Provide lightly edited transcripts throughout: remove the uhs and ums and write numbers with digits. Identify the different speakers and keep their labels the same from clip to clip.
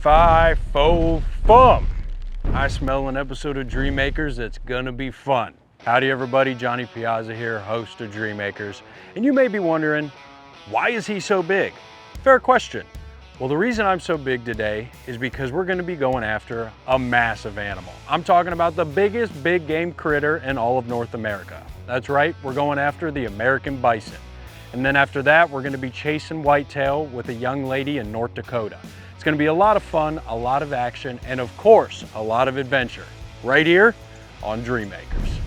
Speaker 1: 5, 4, fum. I smell an episode of Dream Makers that's gonna be fun. Howdy everybody, Johnny Piazza here, host of Dream Makers. And you may be wondering, why is he so big? Fair question. Well, the reason I'm so big today is because we're gonna be going after a massive animal. I'm talking about the biggest big game critter in all of North America. That's right, we're going after the American bison. And then after that, we're gonna be chasing whitetail with a young lady in North Dakota. It's gonna be a lot of fun, a lot of action, and of course, a lot of adventure, right here on Dream Makers.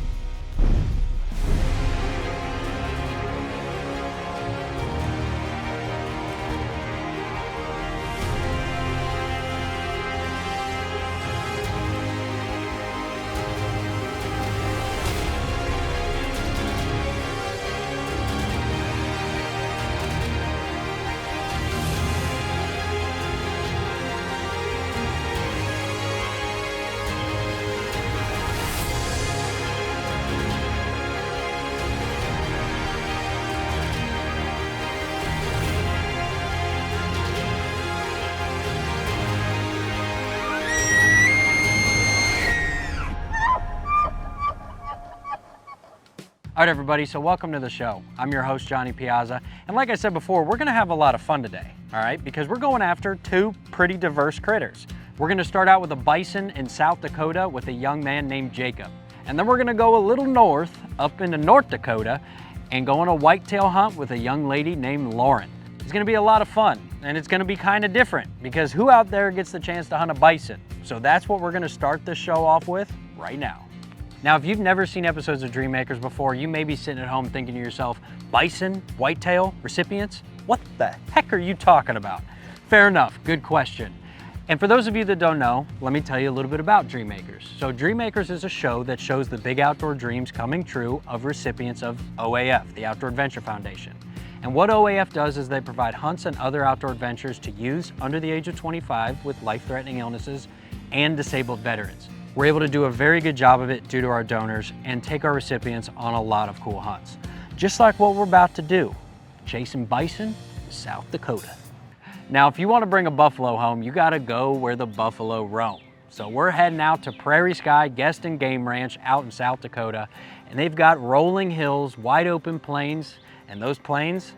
Speaker 1: All right, everybody, so welcome to the show. I'm your host, Johnny Piazza, and like I said before, we're gonna have a lot of fun today, all right? Because we're going after two pretty diverse critters. We're gonna start out with a bison in South Dakota with a young man named Jacob. And then we're gonna go a little north, up into North Dakota, and go on a whitetail hunt with a young lady named Lauren. It's gonna be a lot of fun, and it's gonna be kind of different, because who out there gets the chance to hunt a bison? So that's what we're gonna start this show off with right now. Now, if you've never seen episodes of Dream Makers before, you may be sitting at home thinking to yourself, bison, whitetail, recipients? What the heck are you talking about? Fair enough, good question. And for those of you that don't know, let me tell you a little bit about Dream Makers. So Dream Makers is a show that shows the big outdoor dreams coming true of recipients of OAF, the Outdoor Adventure Foundation. And what OAF does is they provide hunts and other outdoor adventures to youths under the age of 25 with life-threatening illnesses and disabled veterans. We're able to do a very good job of it due to our donors and take our recipients on a lot of cool hunts. Just like what we're about to do, chasing bison in South Dakota. Now, if you want to bring a buffalo home, you gotta go where the buffalo roam. So we're heading out to Prairie Sky Guest and Game Ranch out in South Dakota, and they've got rolling hills, wide open plains, and those plains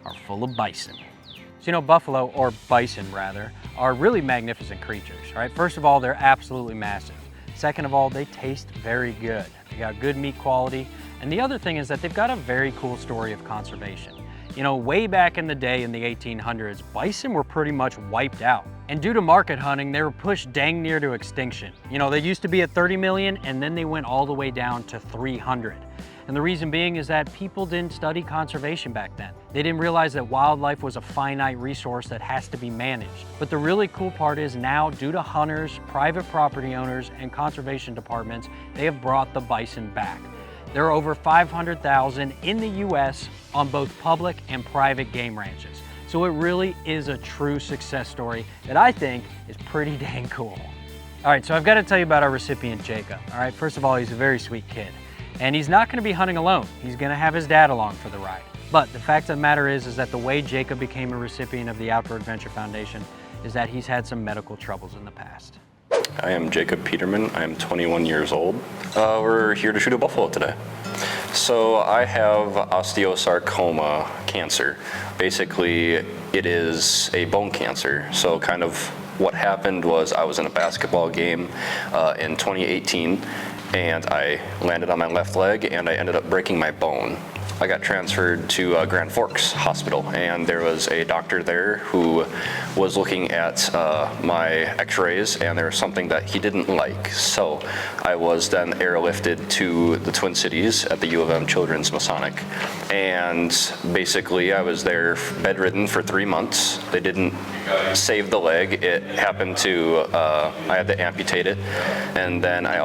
Speaker 1: are full of bison. So, you know, buffalo, or bison rather, are really magnificent creatures, right? First of all, they're absolutely massive. Second of all, they taste very good. They got good meat quality. And the other thing is that they've got a very cool story of conservation. You know, way back in the day in the 1800s, bison were pretty much wiped out. And due to market hunting, they were pushed dang near to extinction. You know, they used to be at 30 million and then they went all the way down to 300. And the reason being is that people didn't study conservation back then. They didn't realize that wildlife was a finite resource that has to be managed. But the really cool part is now, due to hunters, private property owners, and conservation departments, they have brought the bison back. There are over 500,000 in the US on both public and private game ranches. So it really is a true success story that I think is pretty dang cool. All right, so I've got to tell you about our recipient, Jacob. All right, first of all, he's a very sweet kid. And he's not gonna be hunting alone. He's gonna have his dad along for the ride. But the fact of the matter is that the way Jacob became a recipient of the Outdoor Adventure Foundation is that he's had some medical troubles in the past.
Speaker 2: I am Jacob Peterman. I'm 21 years old. We're here to shoot a buffalo today. So I have osteosarcoma cancer. Basically, it is a bone cancer. So kind of what happened was I was in a basketball game in 2018. And I landed on my left leg and I ended up breaking my bone. I got transferred to Grand Forks Hospital, and there was a doctor there who was looking at my x-rays, and there was something that he didn't like. So I was then airlifted to the Twin Cities at the U of M Children's Masonic. And basically I was there bedridden for 3 months. They didn't save the leg. It happened to, I had to amputate it. And then I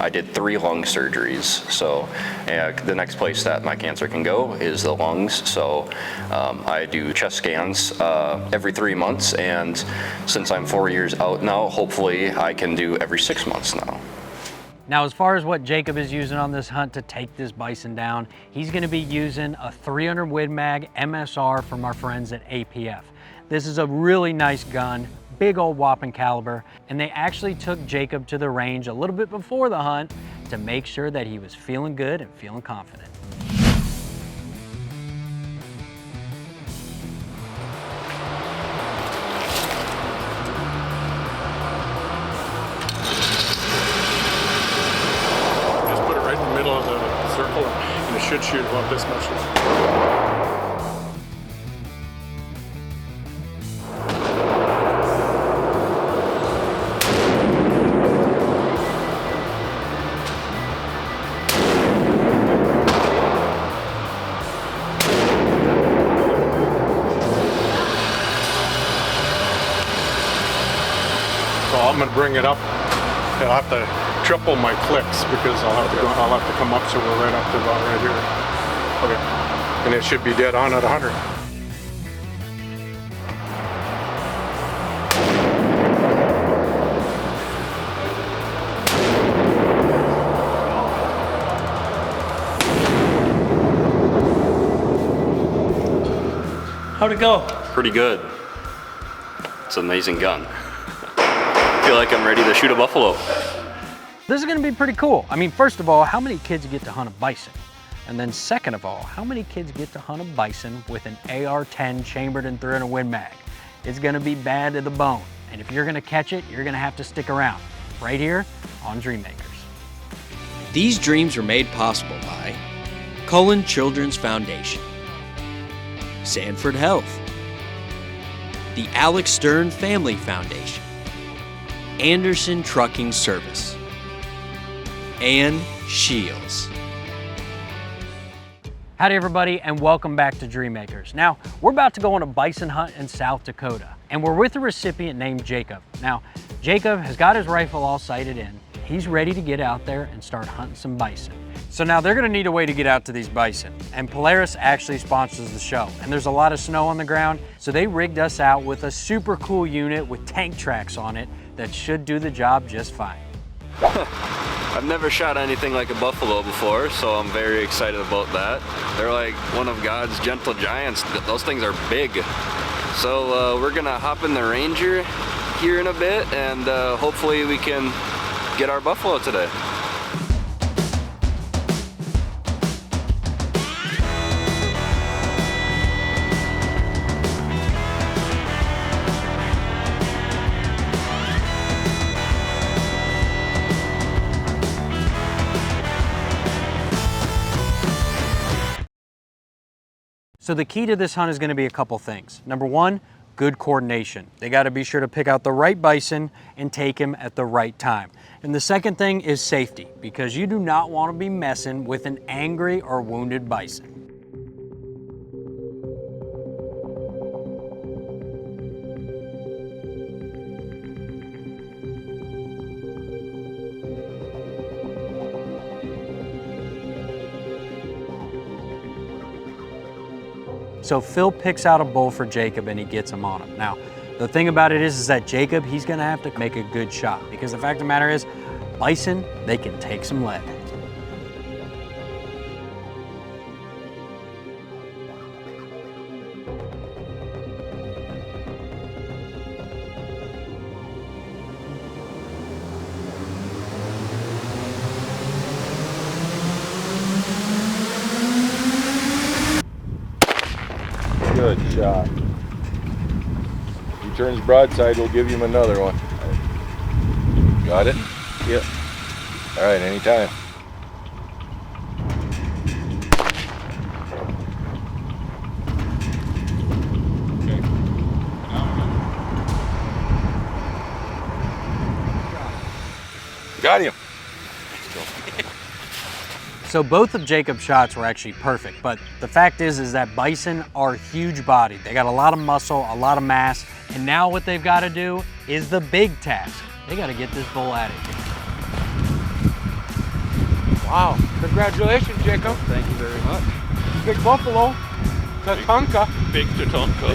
Speaker 2: did 3 lung surgeries. So the next place that my cancer can go is the lungs. So I do chest scans every 3 months, and since I'm 4 years out now, hopefully I can do every 6 months now.
Speaker 1: Now, as far as what Jacob is using on this hunt to take this bison down, he's gonna be using a 300 Win Mag MSR from our friends at APF. This is a really nice gun, big old whopping caliber, and they actually took Jacob to the range a little bit before the hunt to make sure that he was feeling good and feeling confident.
Speaker 3: Just put it right in the middle of the circle and it should shoot about this much. So I'm going to bring it up. I'll have to triple my clicks because I'll have to come up so we're right up to about right here. Okay. And it should be dead on at 100.
Speaker 1: How'd it go?
Speaker 2: Pretty good. It's an amazing gun. I feel like I'm ready to shoot a buffalo.
Speaker 1: This is gonna be pretty cool. I mean, first of all, how many kids get to hunt a bison? And then second of all, how many kids get to hunt a bison with an AR-10 chambered in .300 Win Mag? It's gonna be bad to the bone. And if you're gonna catch it, you're gonna have to stick around right here on Dream Makers.
Speaker 4: These dreams are made possible by Cullen Children's Foundation, Sanford Health, the Alex Stern Family Foundation, Anderson Trucking Service, and Shields.
Speaker 1: Howdy everybody, and welcome back to Dream Makers. Now, we're about to go on a bison hunt in South Dakota, and we're with a recipient named Jacob. Now, Jacob has got his rifle all sighted in. He's ready to get out there and start hunting some bison. So now they're gonna need a way to get out to these bison, and Polaris actually sponsors the show, and there's a lot of snow on the ground, so they rigged us out with a super cool unit with tank tracks on it that should do the job just fine.
Speaker 2: I've never shot anything like a buffalo before, so I'm very excited about that. They're like one of God's gentle giants. Those things are big. So we're gonna hop in the Ranger here in a bit, and hopefully we can get our buffalo today.
Speaker 1: So the key to this hunt is gonna be a couple things. Number one, good coordination. They gotta be sure to pick out the right bison and take him at the right time. And the second thing is safety, because you do not wanna be messing with an angry or wounded bison. So Phil picks out a bull for Jacob and he gets him on him. Now, the thing about it is that Jacob, he's gonna have to make a good shot, because the fact of the matter is, bison, they can take some lead.
Speaker 5: Good shot. If he turns broadside, we'll give him another one. Got it? Yep. All right, anytime. Got him.
Speaker 1: So both of Jacob's shots were actually perfect, but the fact is that bison are huge bodied. They got a lot of muscle, a lot of mass, and now what they've got to do is the big task. They got to get this bull out of here.
Speaker 3: Wow. Congratulations, Jacob.
Speaker 2: Thank you very much.
Speaker 3: Big buffalo. Tatanka.
Speaker 2: Big Tatanka.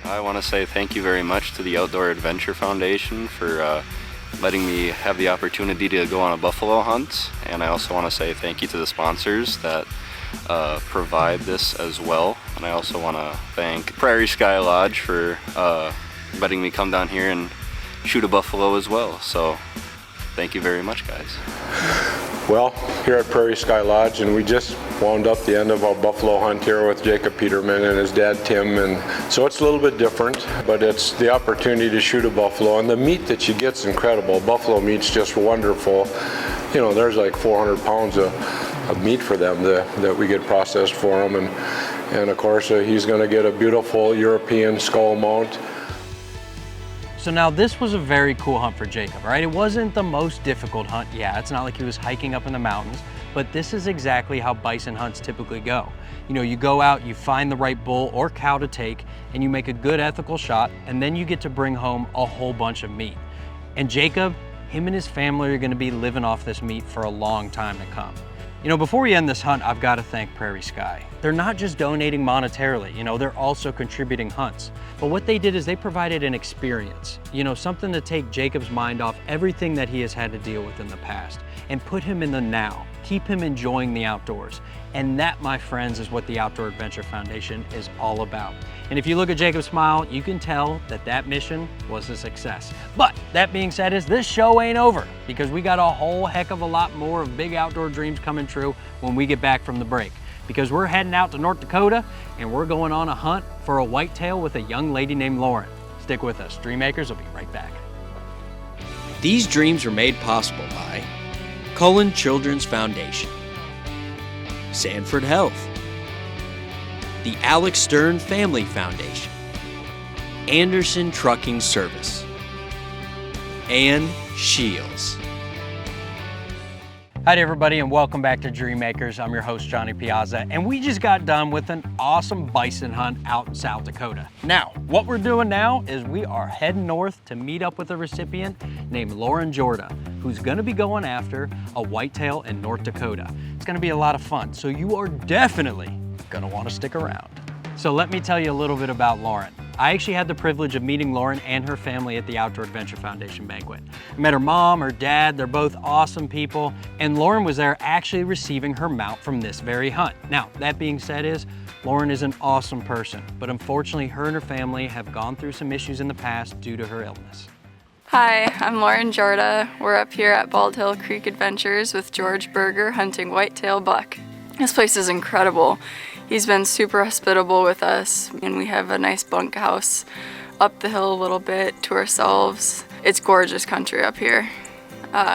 Speaker 2: I want to say thank you very much to the Outdoor Adventure Foundation for letting me have the opportunity to go on a buffalo hunt, and I also want to say thank you to the sponsors that provide this as well. And I also want to thank Prairie Sky Lodge for letting me come down here and shoot a buffalo as well. So thank you very much, guys.
Speaker 3: Well, here at Prairie Sky Lodge, and we just wound up the end of our buffalo hunt here with Jacob Peterman and his dad Tim, and so it's a little bit different, but it's the opportunity to shoot a buffalo, and the meat that you get's incredible. Buffalo meat's just wonderful. You know, there's like 400 pounds of meat for them that we get processed for them, and of course he's going to get a beautiful European skull mount.
Speaker 1: So now this was a very cool hunt for Jacob, right? It wasn't the most difficult hunt. Yeah, it's not like he was hiking up in the mountains, but this is exactly how bison hunts typically go. You know, you go out, you find the right bull or cow to take, and you make a good ethical shot, and then you get to bring home a whole bunch of meat. And Jacob, him and his family are gonna be living off this meat for a long time to come. You know, before we end this hunt, I've got to thank Prairie Sky. They're not just donating monetarily, you know, they're also contributing hunts. But what they did is they provided an experience, you know, something to take Jacob's mind off everything that he has had to deal with in the past and put him in the now, keep him enjoying the outdoors. And that, my friends, is what the Outdoor Adventure Foundation is all about. And if you look at Jacob's smile, you can tell that that mission was a success. But that being said, this show ain't over, because we got a whole heck of a lot more of big outdoor dreams coming true when we get back from the break. Because we're heading out to North Dakota and we're going on a hunt for a whitetail with a young lady named Lauren. Stick with us, Dreammakers will be right back.
Speaker 4: These dreams were made possible by Cullen Children's Foundation, Sanford Health, the Alex Stern Family Foundation, Anderson Trucking Service, and Shields.
Speaker 1: Hi everybody, and welcome back to Dreammakers. I'm your host, Johnny Piazza, and we just got done with an awesome bison hunt out in South Dakota. Now, what we're doing now is we are heading north to meet up with a recipient named Lauren Jorda, who's gonna be going after a whitetail in North Dakota. It's gonna be a lot of fun, so you are definitely gonna wanna stick around. So let me tell you a little bit about Lauren. I actually had the privilege of meeting Lauren and her family at the Outdoor Adventure Foundation banquet. I met her mom, her dad, they're both awesome people, and Lauren was there actually receiving her mount from this very hunt. Now, that being said Lauren is an awesome person, but unfortunately her and her family have gone through some issues in the past due to her illness.
Speaker 6: Hi, I'm Lauren Jorda. We're up here at Bald Hill Creek Adventures with George Berger hunting whitetail buck. This place is incredible. He's been super hospitable with us, and we have a nice bunkhouse up the hill a little bit to ourselves. It's gorgeous country up here.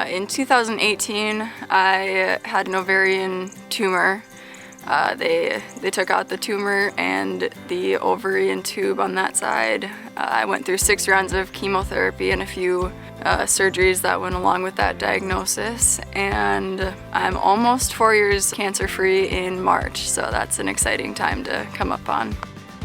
Speaker 6: In 2018, I had an ovarian tumor. They took out the tumor and the ovarian tube on that side. I went through 6 rounds of chemotherapy and a few surgeries that went along with that diagnosis, and I'm almost 4 years cancer-free in March, so that's an exciting time to come up on.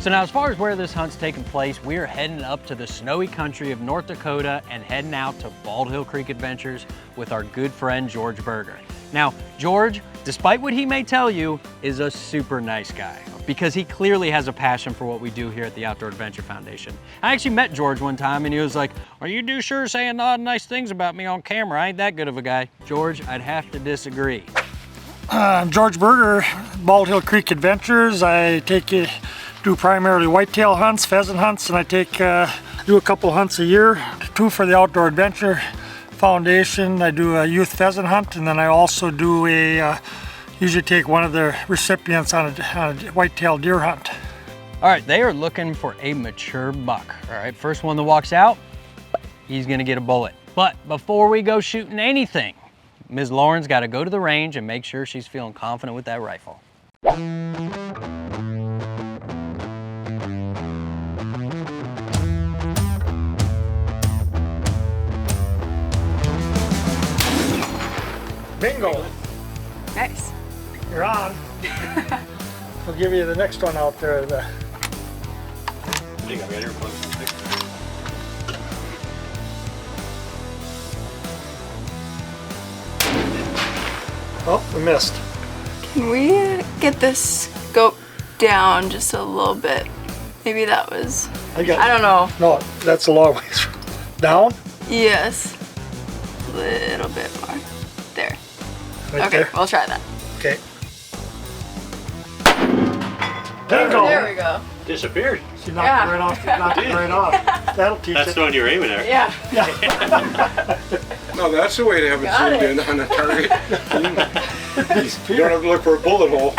Speaker 1: So now, as far as where this hunt's taking place, we are heading up to the snowy country of North Dakota and heading out to Bald Hill Creek Adventures with our good friend George Berger. Now, George, despite what he may tell you, is a super nice guy, because he clearly has a passion for what we do here at the Outdoor Adventure Foundation. I actually met George one time and he was like, "Are you do sure saying odd nice things about me on camera? I ain't that good of a guy." George, I'd have to disagree.
Speaker 7: I'm George Berger, Bald Hill Creek Adventures. I do primarily whitetail hunts, pheasant hunts, and I do a couple hunts a year. 2 for the Outdoor Adventure Foundation. I do a youth pheasant hunt, and then I also do usually take one of the recipients on a whitetail deer hunt.
Speaker 1: All right, they are looking for a mature buck. All right, first one that walks out, he's gonna get a bullet. But before we go shooting anything, Ms. Lauren's gotta go to the range and make sure she's feeling confident with that rifle.
Speaker 7: Bingo!
Speaker 6: Nice.
Speaker 7: You're on. We'll give you the next one out there. Oh, we missed.
Speaker 6: Can we get this scope down just a little bit? Maybe that was, I don't know.
Speaker 7: No, that's a long ways. Down?
Speaker 6: Yes. A little bit more. There.
Speaker 7: Right
Speaker 6: Okay,
Speaker 7: there?
Speaker 6: we'll try that.
Speaker 7: Okay. Bingo!
Speaker 6: There we go.
Speaker 1: Disappeared.
Speaker 7: She knocked it right off. Knocked it right off. That'll teach
Speaker 8: That's
Speaker 7: it.
Speaker 8: the one you're aiming at.
Speaker 6: Yeah.
Speaker 3: No, that's the way to have it
Speaker 6: Got
Speaker 3: zoomed in on a target. You don't have to look for a bullet hole.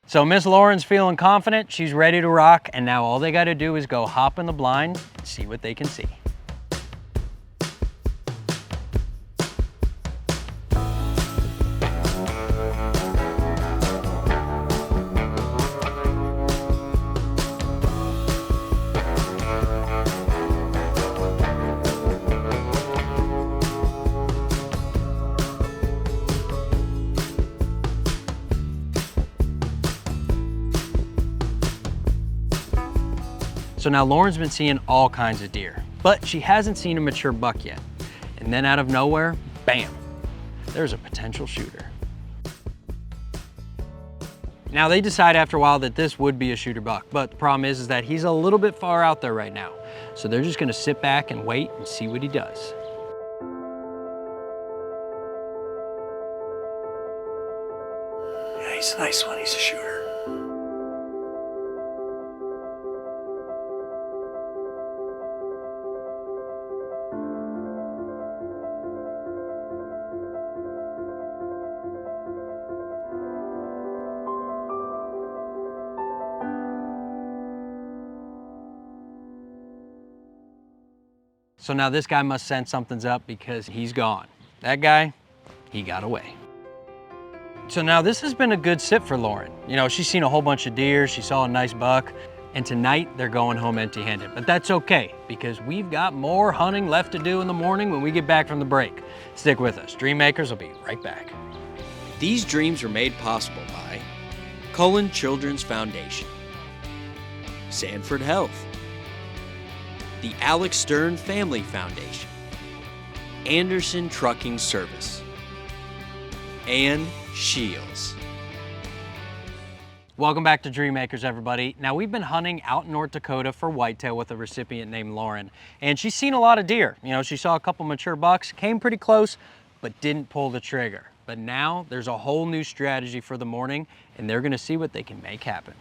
Speaker 1: So Miss Lauren's feeling confident, she's ready to rock, and now all they gotta do is go hop in the blind and see what they can see. So now Lauren's been seeing all kinds of deer, but she hasn't seen a mature buck yet. And then out of nowhere, bam, there's a potential shooter. Now they decide after a while that this would be a shooter buck, but the problem is that he's a little bit far out there right now. So they're just gonna sit back and wait and see what he does.
Speaker 8: Yeah, he's a nice one. He's a shooter.
Speaker 1: So now this guy must sense something's up because he's gone. That guy, he got away. So now this has been a good sit for Lauren. You know, she's seen a whole bunch of deer, she saw a nice buck, and tonight they're going home empty-handed. But that's okay, because we've got more hunting left to do in the morning when we get back from the break. Stick with us, Dream Makers will be right back.
Speaker 4: These dreams were made possible by Cullen Children's Foundation, Sanford Health, the Alex Stern Family Foundation, Anderson Trucking Service, and Shields.
Speaker 1: Welcome back to Dream Makers, everybody. Now we've been hunting out in North Dakota for whitetail with a recipient named Lauren, and she's seen a lot of deer. You know, she saw a couple mature bucks, came pretty close, but didn't pull the trigger. But now there's a whole new strategy for the morning, and they're gonna see what they can make happen.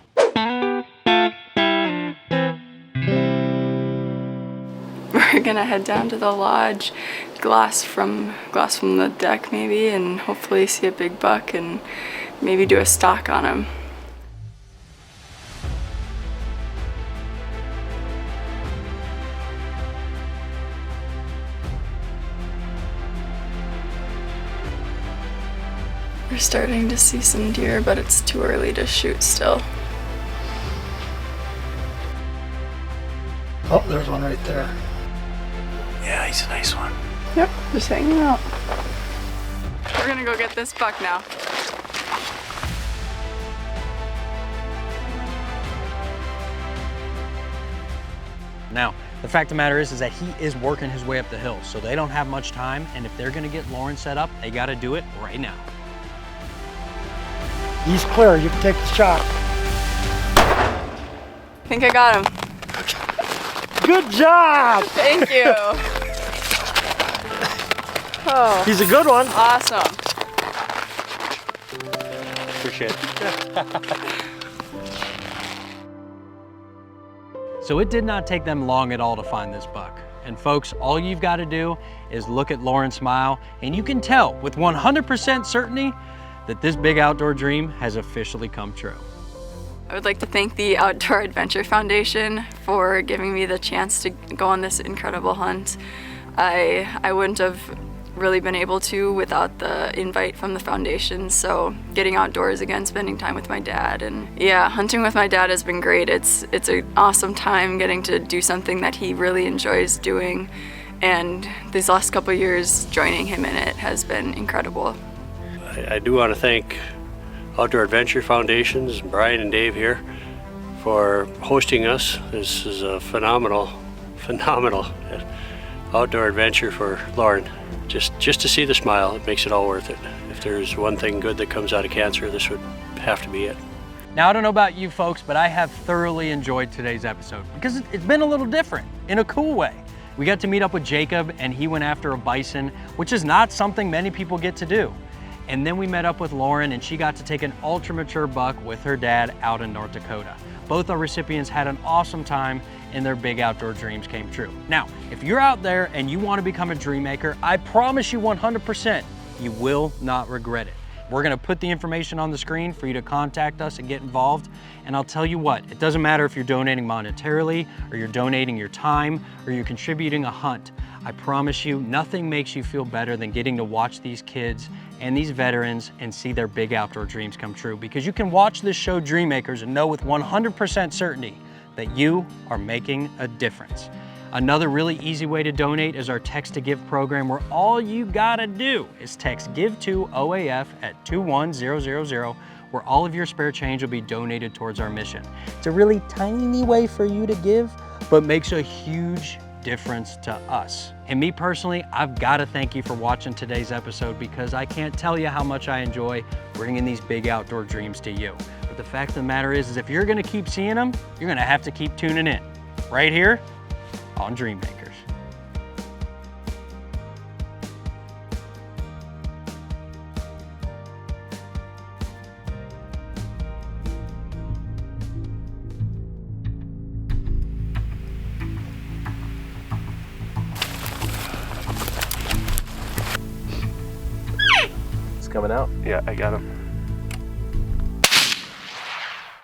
Speaker 6: We're gonna head down to the lodge, glass from the deck maybe, and hopefully see a big buck and maybe do a stalk on him. We're starting to see some deer, but it's too early to shoot still.
Speaker 7: Oh, there's one right there.
Speaker 8: Yeah, he's a nice one.
Speaker 6: Yep, just hanging out. We're gonna go get this buck now.
Speaker 1: Now, the fact of the matter is that he is working his way up the hill, so they don't have much time, and if they're gonna get Lauren set up, they gotta do it right now.
Speaker 7: He's clear, you can take the shot.
Speaker 6: I think I got him.
Speaker 7: Good job!
Speaker 6: Thank you. Oh,
Speaker 7: He's a good one.
Speaker 6: awesome.
Speaker 8: Appreciate it.
Speaker 1: So it did not take them long at all to find this buck. And folks, all you've got to do is look at Lauren smile, and you can tell with 100% certainty that this big outdoor dream has officially come true.
Speaker 6: I would like to thank the Outdoor Adventure Foundation for giving me the chance to go on this incredible hunt. I wouldn't have really been able to without the invite from the foundation, so getting outdoors again, spending time with my dad, and yeah, hunting with my dad has been great. It's an awesome time getting to do something that he really enjoys doing, and these last couple years joining him in it has been incredible.
Speaker 8: I do want to thank Outdoor Adventure Foundations, Brian and Dave here, for hosting us. This is a phenomenal outdoor adventure for Lauren. Just to see the smile, it makes it all worth it. If there's one thing good that comes out of cancer, this would have to be it.
Speaker 1: Now, I don't know about you folks, but I have thoroughly enjoyed today's episode because it's been a little different in a cool way. We got to meet up with Jacob, and he went after a bison, which is not something many people get to do. And then we met up with Lauren, and she got to take an ultra mature buck with her dad out in North Dakota. Both our recipients had an awesome time, and their big outdoor dreams came true. Now, if you're out there and you want to become a dream maker, I promise you 100%, you will not regret it. We're gonna put the information on the screen for you to contact us and get involved. And I'll tell you what, it doesn't matter if you're donating monetarily, or you're donating your time, or you're contributing a hunt. I promise you, nothing makes you feel better than getting to watch these kids and these veterans and see their big outdoor dreams come true. Because you can watch this show, Dream Makers, and know with 100% certainty that you are making a difference. Another really easy way to donate is our Text to Give program, where all you gotta do is text GIVE to OAF at 21000, where all of your spare change will be donated towards our mission. It's a really tiny way for you to give, but makes a huge difference to us. And me personally, I've gotta thank you for watching today's episode, because I can't tell you how much I enjoy bringing these big outdoor dreams to you. But the fact of the matter is if you're gonna keep seeing them, you're gonna have to keep tuning in. Right here on Dream Makers.
Speaker 9: It's coming out.
Speaker 10: Yeah, I got him.